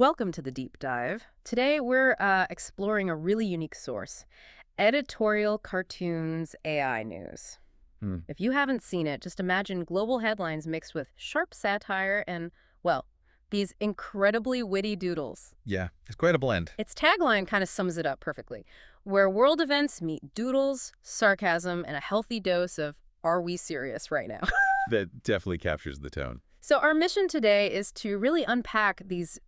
Welcome to the deep dive. Today we're exploring a really unique source, Editorial Cartoons AI News. Hmm. If you haven't seen it, just imagine global headlines mixed with sharp satire and, well, these incredibly witty doodles. Yeah, it's quite a blend. Its tagline kind of sums it up perfectly, where world events meet doodles, sarcasm, and a healthy dose of, are we serious right now? That definitely captures the tone. So our mission today is to really unpack these,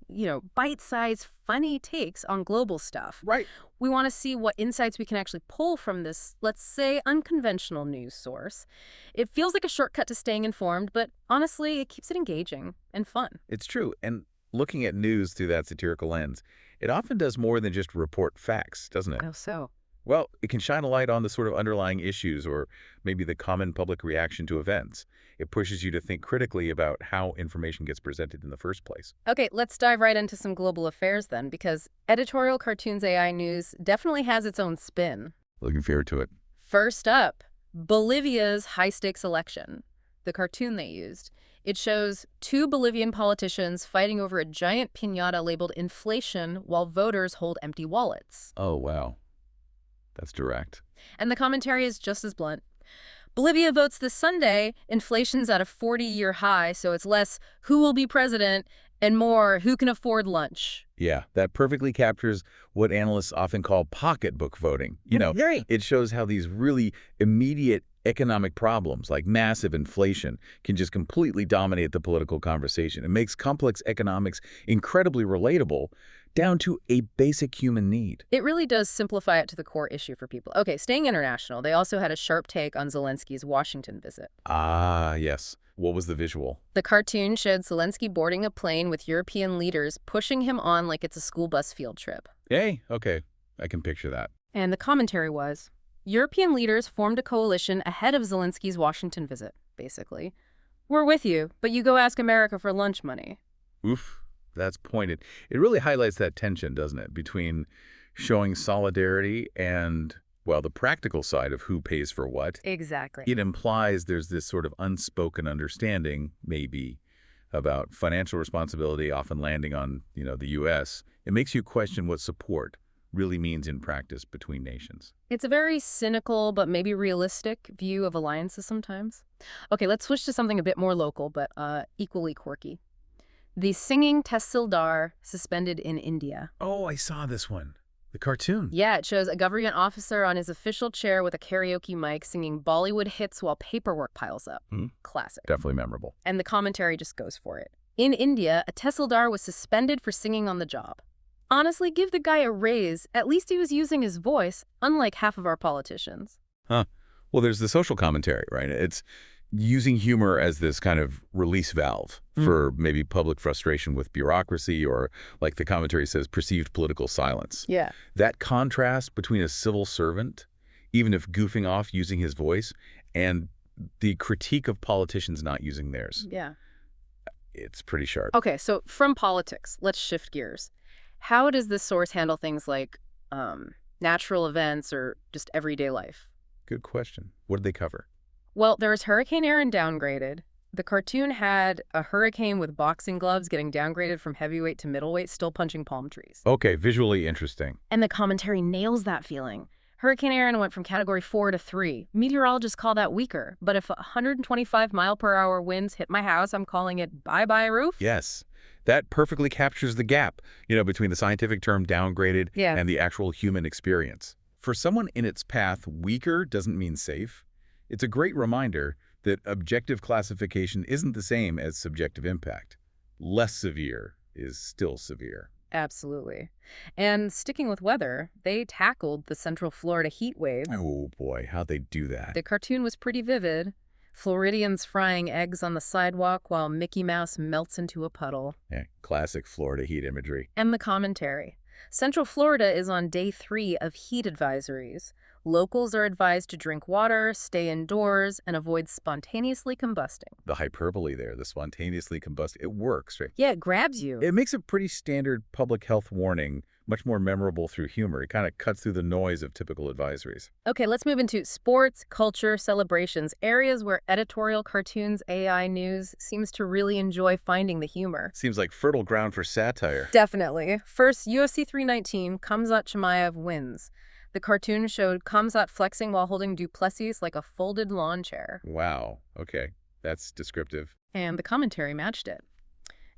bite-sized, funny takes on global stuff. Right. We want to see what insights we can actually pull from this, let's say, unconventional news source. It feels like a shortcut to staying informed, but honestly, it keeps it engaging and fun. It's true. And looking at news through that satirical lens, it often does more than just report facts, doesn't it? Oh, so? Well, it can shine a light on the sort of underlying issues or maybe the common public reaction to events. It pushes you to think critically about how information gets presented in the first place. Okay, let's dive right into some global affairs then, because Editorial Cartoons AI News definitely has its own spin. Looking forward to it. First up, Bolivia's high-stakes election, the cartoon they used. It shows two Bolivian politicians fighting over a giant piñata labeled inflation while voters hold empty wallets. Oh, wow. That's direct. And the commentary is just as blunt. Bolivia votes this Sunday, inflation's at a 40-year high, so it's less who will be president and more who can afford lunch. Yeah, that perfectly captures what analysts often call pocketbook voting. Right. It shows how these really immediate economic problems like massive inflation can just completely dominate the political conversation. It makes complex economics incredibly relatable down to a basic human need. It really does simplify it to the core issue for people. Okay, staying international, they also had a sharp take on Zelensky's Washington visit. Ah, yes. What was the visual? The cartoon showed Zelenskyy boarding a plane with European leaders, pushing him on like it's a school bus field trip. Hey, okay. I can picture that. And the commentary was, European leaders formed a coalition ahead of Zelenskyy's Washington visit, basically. We're with you, but you go ask America for lunch money. Oof. That's pointed. It really highlights that tension, doesn't it, between showing solidarity and, well, the practical side of who pays for what. Exactly. It implies there's this sort of unspoken understanding, maybe, about financial responsibility often landing on, the U.S. It makes you question what support really means in practice between nations. It's a very cynical but maybe realistic view of alliances sometimes. Okay, let's switch to something a bit more local but equally quirky. The singing Tehsildar suspended in India. Oh, I saw this one. The cartoon. Yeah, it shows a government officer on his official chair with a karaoke mic singing Bollywood hits while paperwork piles up. Classic. Definitely memorable. And the commentary just goes for it. In India, a Tehsildar was suspended for singing on the job. Honestly, give the guy a raise. At least he was using his voice, unlike half of our politicians. Huh. Well, there's the social commentary, right? It's using humor as this kind of release valve for maybe public frustration with bureaucracy or, like the commentary says, perceived political silence. Yeah. That contrast between a civil servant, even if goofing off using his voice, and the critique of politicians not using theirs. Yeah. It's pretty sharp. Okay, so from politics, let's shift gears. How does this source handle things like natural events or just everyday life? Good question. What did they cover? Well, there's Hurricane Erin downgraded. The cartoon had a hurricane with boxing gloves getting downgraded from heavyweight to middleweight, still punching palm trees. Okay, visually interesting. And the commentary nails that feeling. Hurricane Erin went from Category 4 to 3. Meteorologists call that weaker, but if 125-mile-per-hour winds hit my house, I'm calling it bye-bye roof? Yes. That perfectly captures the gap, between the scientific term downgraded and the actual human experience. For someone in its path, weaker doesn't mean safe. It's a great reminder that objective classification isn't the same as subjective impact. Less severe is still severe. Absolutely. And sticking with weather, they tackled the Central Florida heat wave. Oh boy, how'd they do that? The cartoon was pretty vivid. Floridians frying eggs on the sidewalk while Mickey Mouse melts into a puddle. Yeah, classic Florida heat imagery. And the commentary. Central Florida is on day 3 of heat advisories. Locals are advised to drink water, stay indoors, and avoid spontaneously combusting. The hyperbole there, the spontaneously combust, it works, right? Yeah, it grabs you. It makes a pretty standard public health warning much more memorable through humor. It kind of cuts through the noise of typical advisories. Okay, let's move into sports, culture, celebrations, areas where editorial cartoons AI news seems to really enjoy finding the humor. Seems like fertile ground for satire. Definitely. First, UFC 319, Khamzat Chimaev wins. The cartoon showed Khamzat flexing while holding Duplessis like a folded lawn chair. Wow. Okay. That's descriptive. And the commentary matched it.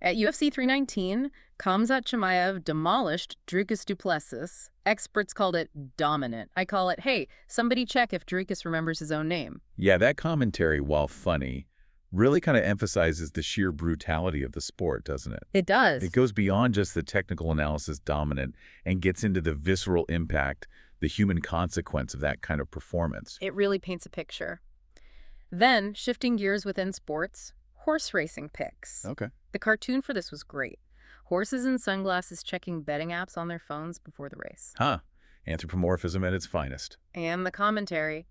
At UFC 319, Khamzat Chimaev demolished Dricus Duplessis. Experts called it dominant. I call it, hey, somebody check if Dricus remembers his own name. Yeah, that commentary, while funny, really kind of emphasizes the sheer brutality of the sport, doesn't it? It does. It goes beyond just the technical analysis dominant and gets into the visceral impact, the human consequence of that kind of performance. It really paints a picture. Then, shifting gears within sports, horse racing picks. Okay. The cartoon for this was great. Horses in sunglasses checking betting apps on their phones before the race. Huh. Anthropomorphism at its finest. And the commentary.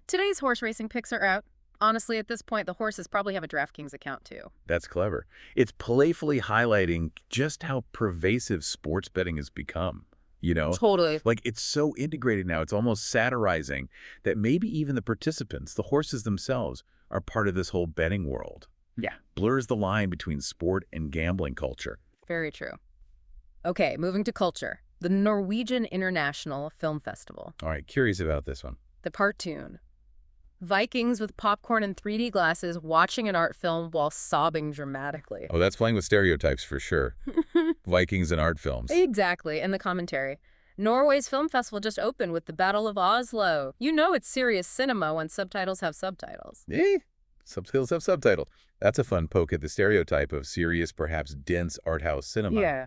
Today's horse racing picks are out. Honestly, at this point, the horses probably have a DraftKings account, too. That's clever. It's playfully highlighting just how pervasive sports betting has become. You know? Totally. Like, it's so integrated now, it's almost satirizing that maybe even the participants, the horses themselves, are part of this whole betting world. Yeah. Blurs the line between sport and gambling culture. Very true. Okay, moving to culture. The Norwegian International Film Festival. All right, curious about this one. The cartoon. Vikings with popcorn and 3D glasses watching an art film while sobbing dramatically. Oh, that's playing with stereotypes for sure. Vikings and art films. Exactly, and the commentary. Norway's film festival just opened with the Battle of Oslo. You know it's serious cinema when subtitles have subtitles. Subtitles have subtitles. That's a fun poke at the stereotype of serious, perhaps dense art house cinema. Yeah.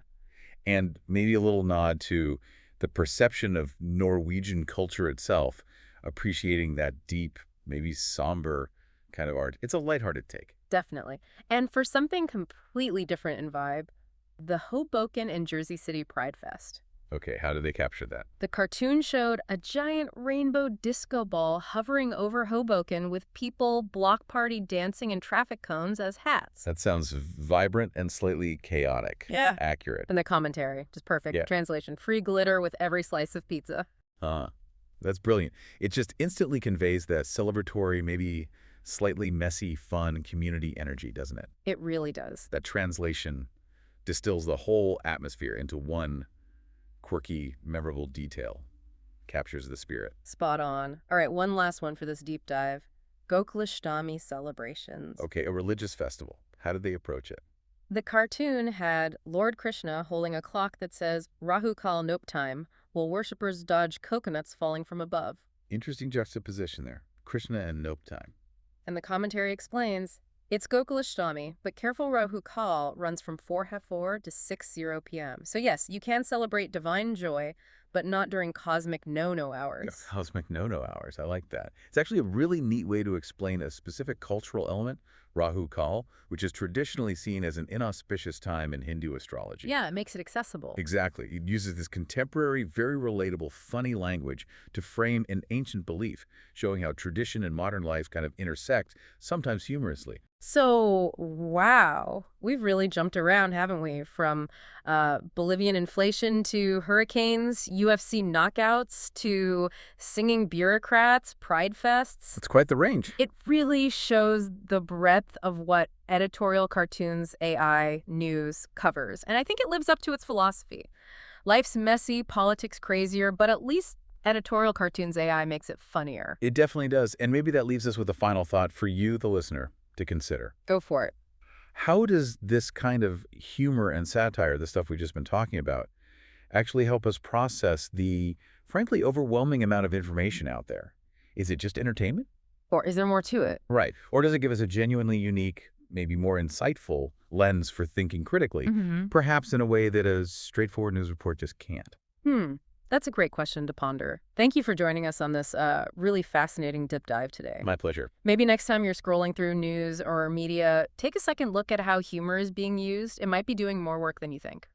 And maybe a little nod to the perception of Norwegian culture itself, appreciating that deep, maybe somber kind of art. It's a lighthearted take. Definitely. And for something completely different in vibe, the Hoboken and Jersey City Pride Fest. Okay, how do they capture that? The cartoon showed a giant rainbow disco ball hovering over Hoboken with people block party dancing in traffic cones as hats. That sounds vibrant and slightly chaotic. Yeah. Accurate. And the commentary, just perfect. Yeah. Translation, free glitter with every slice of pizza. That's brilliant. It just instantly conveys that celebratory, maybe slightly messy, fun community energy, doesn't it? It really does. That translation distills the whole atmosphere into one quirky, memorable detail. Captures the spirit. Spot on. All right, one last one for this deep dive. Gokulashtami celebrations. Okay, a religious festival. How did they approach it? The cartoon had Lord Krishna holding a clock that says Rahu Kal Nope Time, while worshippers dodge coconuts falling from above. Interesting juxtaposition there. Krishna and Nope Time. And the commentary explains, it's Gokulashtami, but careful Rahu Kal runs from 4:04 to 6:0 p.m. So yes, you can celebrate divine joy, but not during cosmic no-no hours. Yeah, cosmic no-no hours. I like that. It's actually a really neat way to explain a specific cultural element, Rahu Kal, which is traditionally seen as an inauspicious time in Hindu astrology. Yeah, it makes it accessible. Exactly. It uses this contemporary, very relatable, funny language to frame an ancient belief, showing how tradition and modern life kind of intersect, sometimes humorously. So, wow, we've really jumped around, haven't we? From Bolivian inflation to hurricanes, UFC knockouts to singing bureaucrats, pride fests. It's quite the range. It really shows the breadth of what editorial cartoons AI news covers. And I think it lives up to its philosophy. Life's messy, politics crazier, but at least editorial cartoons AI makes it funnier. It definitely does. And maybe that leaves us with a final thought for you, the listener, to consider. Go for it. How does this kind of humor and satire, the stuff we've just been talking about, actually help us process the, frankly, overwhelming amount of information out there? Is it just entertainment? Or is there more to it? Right. Or does it give us a genuinely unique, maybe more insightful lens for thinking critically, perhaps in a way that a straightforward news report just can't? That's a great question to ponder. Thank you for joining us on this really fascinating deep dive today. My pleasure. Maybe next time you're scrolling through news or media, take a second look at how humor is being used. It might be doing more work than you think.